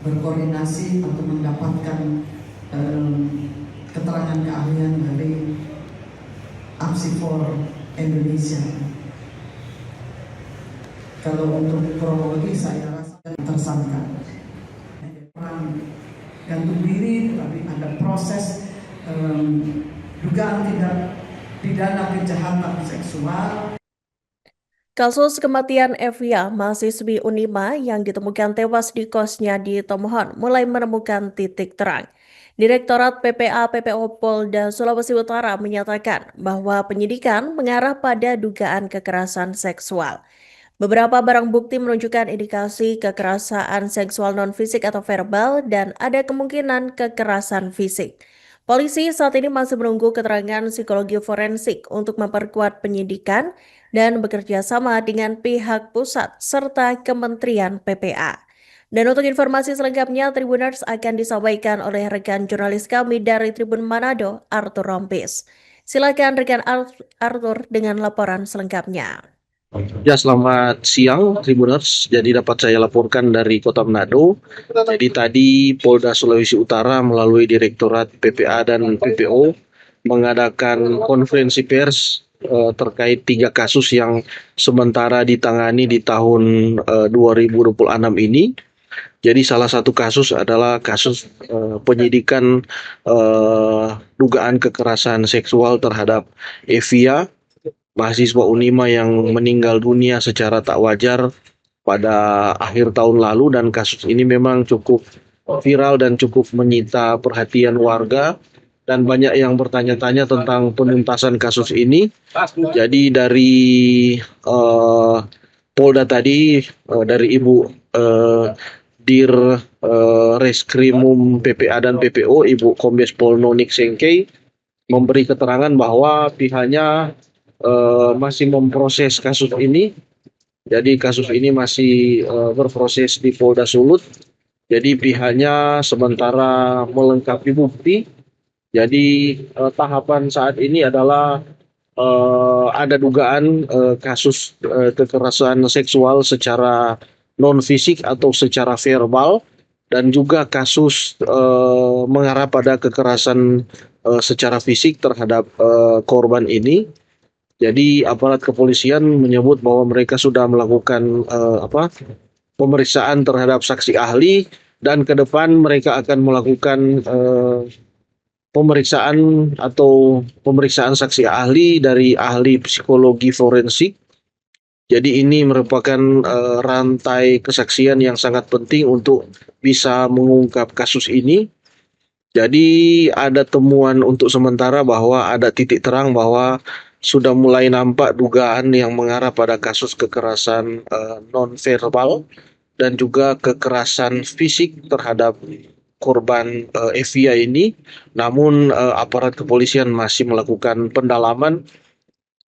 berkoordinasi atau mendapatkan keterangan keahlian dari Apsifor Indonesia. Kalau untuk kronologi saya rasa tersangka orang gantung diri, tetapi ada proses dugaan tindak pidana kejahatan seksual. Kasus kematian Evia, mahasiswi Unima yang ditemukan tewas di kosnya di Tomohon, mulai menemukan titik terang. Direktorat PPA PPO Polda Sulawesi Utara menyatakan bahwa penyidikan mengarah pada dugaan kekerasan seksual. Beberapa barang bukti menunjukkan indikasi kekerasan seksual non-fisik atau verbal dan ada kemungkinan kekerasan fisik. Polisi saat ini masih menunggu keterangan psikologi forensik untuk memperkuat penyidikan dan bekerja sama dengan pihak pusat serta Kementerian PPA. Dan untuk informasi selengkapnya, Tribuners akan disampaikan oleh rekan jurnalis kami dari Tribun Manado, Arthur Rompis. Silakan rekan Arthur dengan laporan selengkapnya. Ya, selamat siang Tribuners. Jadi dapat saya laporkan dari Kota Manado. Jadi tadi Polda Sulawesi Utara melalui Direktorat PPA dan PPO mengadakan konferensi pers terkait 3 kasus yang sementara ditangani di tahun 2026 ini. Jadi salah satu kasus adalah kasus penyidikan dugaan kekerasan seksual terhadap Evia, mahasiswa Unima yang meninggal dunia secara tak wajar pada akhir tahun lalu, dan kasus ini memang cukup viral dan cukup menyita perhatian warga dan banyak yang bertanya-tanya tentang penuntasan kasus ini. Jadi dari Polda tadi dari Ibu Dir Reskrimum PPA dan PPO Ibu Kombes Pol Nonik Sengkei memberi keterangan bahwa pihaknya masih memproses kasus ini. Jadi kasus ini masih berproses di Polda Sulut. Jadi pihaknya sementara melengkapi bukti. Jadi tahapan saat ini adalah ada dugaan kasus kekerasan seksual secara non fisik atau secara verbal, dan juga kasus mengarah pada kekerasan secara fisik terhadap korban ini. Jadi aparat kepolisian menyebut bahwa mereka sudah melakukan pemeriksaan terhadap saksi ahli, dan ke depan mereka akan melakukan pemeriksaan saksi ahli dari ahli psikologi forensik. Jadi ini merupakan rantai kesaksian yang sangat penting untuk bisa mengungkap kasus ini. Jadi ada temuan untuk sementara bahwa ada titik terang bahwa sudah mulai nampak dugaan yang mengarah pada kasus kekerasan non-verbal dan juga kekerasan fisik terhadap korban Evia ini. Namun aparat kepolisian masih melakukan pendalaman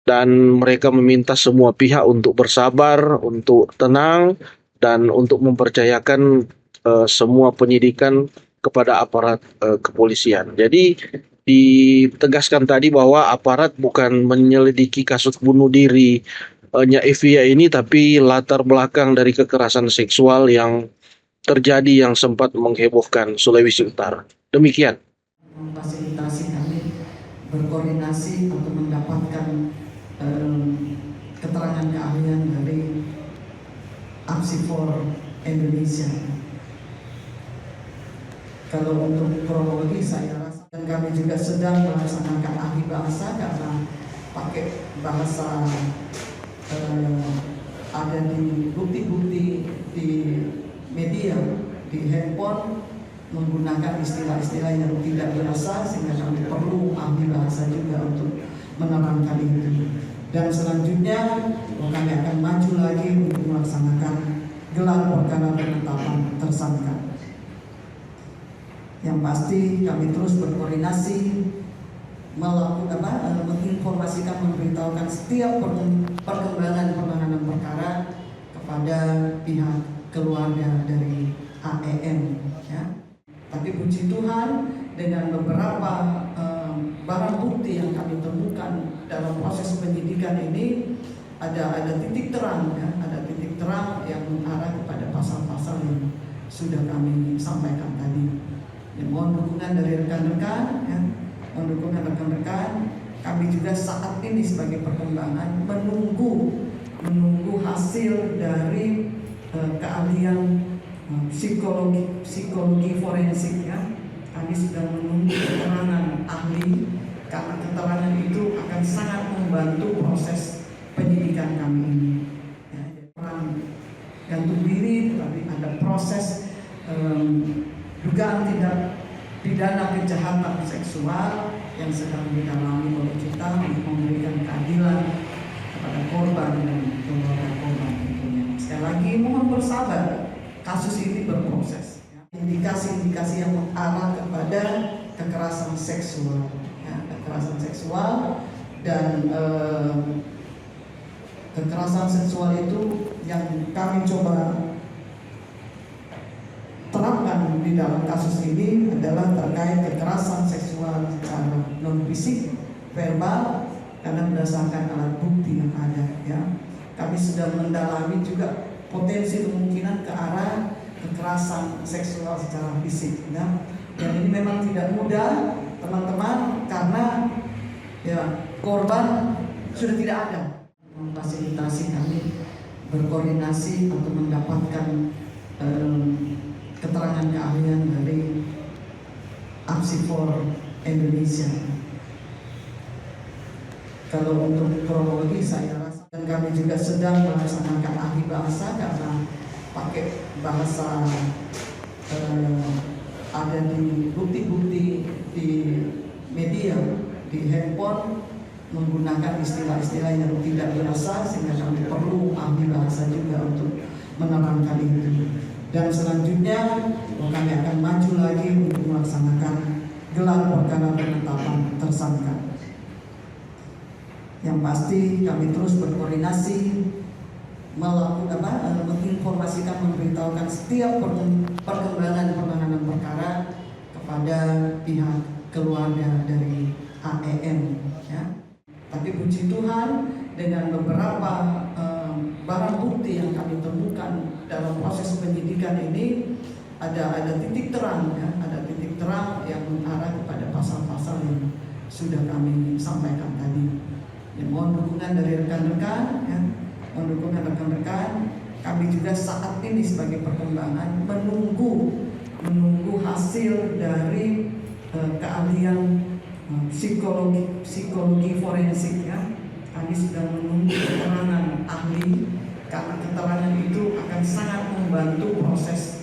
dan mereka meminta semua pihak untuk bersabar, untuk tenang, dan untuk mempercayakan semua penyidikan kepada aparat kepolisian. Jadi ditegaskan tadi bahwa aparat bukan menyelidiki kasus bunuh diri Evia ini, tapi latar belakang dari kekerasan seksual yang terjadi yang sempat menghebohkan Sulawesi Utara. Demikian. Fasilitasi kami berkoordinasi untuk mendapatkan keterangan keahlian dari Apsifor Indonesia. Kalau untuk kronologi saya rasa, dan kami juga sedang melaksanakan ahli bahasa karena pakai bahasa ada di bukti-bukti di media, di handphone, menggunakan istilah-istilah yang tidak biasa, sehingga kami perlu ahli bahasa juga untuk menerangkan itu. Dan selanjutnya kami akan maju lagi untuk melaksanakan gelar perkara penetapan tersangka. Yang pasti kami terus berkoordinasi, menginformasikan, memberitahukan setiap perkembangan penanganan perkara kepada pihak keluarga dari AEM. Ya. Tapi puji Tuhan, dengan beberapa barang bukti yang kami temukan dalam proses penyidikan ini, ada titik terang, ya, ada titik terang yang mengarah kepada pasal-pasal yang sudah kami sampaikan tadi. Ya, mohon dukungan dari rekan-rekan, ya, mohon dukungan rekan-rekan. Kami juga saat ini sebagai perkembangan menunggu hasil dari keahlian psikologi forensik, ya. Kami sudah menunggu keterangan ahli karena keterangan itu akan sangat membantu proses penyidikan kami ini. Ya, orang gantung diri, tetapi ada proses dugaan tindak pidana kejahatan seksual yang sedang didalami oleh kita untuk memberikan keadilan kepada korban dan keluarga korban tentunya. Sekali lagi mohon bersabar, kasus ini berproses. Indikasi-indikasi yang mengarah kepada kekerasan seksual, ya, kekerasan seksual dan kekerasan seksual itu yang kami coba terapkan di dalam kasus ini adalah terkait kekerasan seksual secara non fisik, verbal, karena berdasarkan alat bukti yang ada, ya. Kami sudah mendalami juga potensi kemungkinan ke arah kekerasan seksual secara fisik, ya. Dan ini memang tidak mudah, teman-teman, karena ya korban sudah tidak ada. Memfasilitasi kami berkoordinasi untuk mendapatkan keterangan keahlian dari Apsifor Indonesia. Kalau untuk kronologi saya rasa, dan kami juga sedang melaksanakan ahli bahasa karena pakai bahasa ada di bukti-bukti di media, di handphone menggunakan istilah-istilah yang tidak biasa, sehingga kami perlu ahli bahasa juga untuk menerangkan itu. Dan selanjutnya kami akan maju lagi untuk melaksanakan gelar perkara penetapan tersangka. Yang pasti kami terus berkoordinasi melakukan menginformasikan, memberitahukan setiap perkembangan penanganan perkara kepada pihak keluarga dari AEM, ya. Tapi puji Tuhan dengan beberapa barang bukti yang kami temukan dalam proses penyidikan ini ada titik terang, ya, ada titik terang yang mengarah kepada pasal-pasal yang sudah kami sampaikan tadi. Ya, mohon dukungan dari rekan-rekan, ya, mohon dukungan rekan-rekan. Kami juga saat ini sebagai perkembangan menunggu hasil dari keahlian psikologi forensik, ya. Kami sudah menunggu keterangan ahli karena keterangan itu akan sangat membantu proses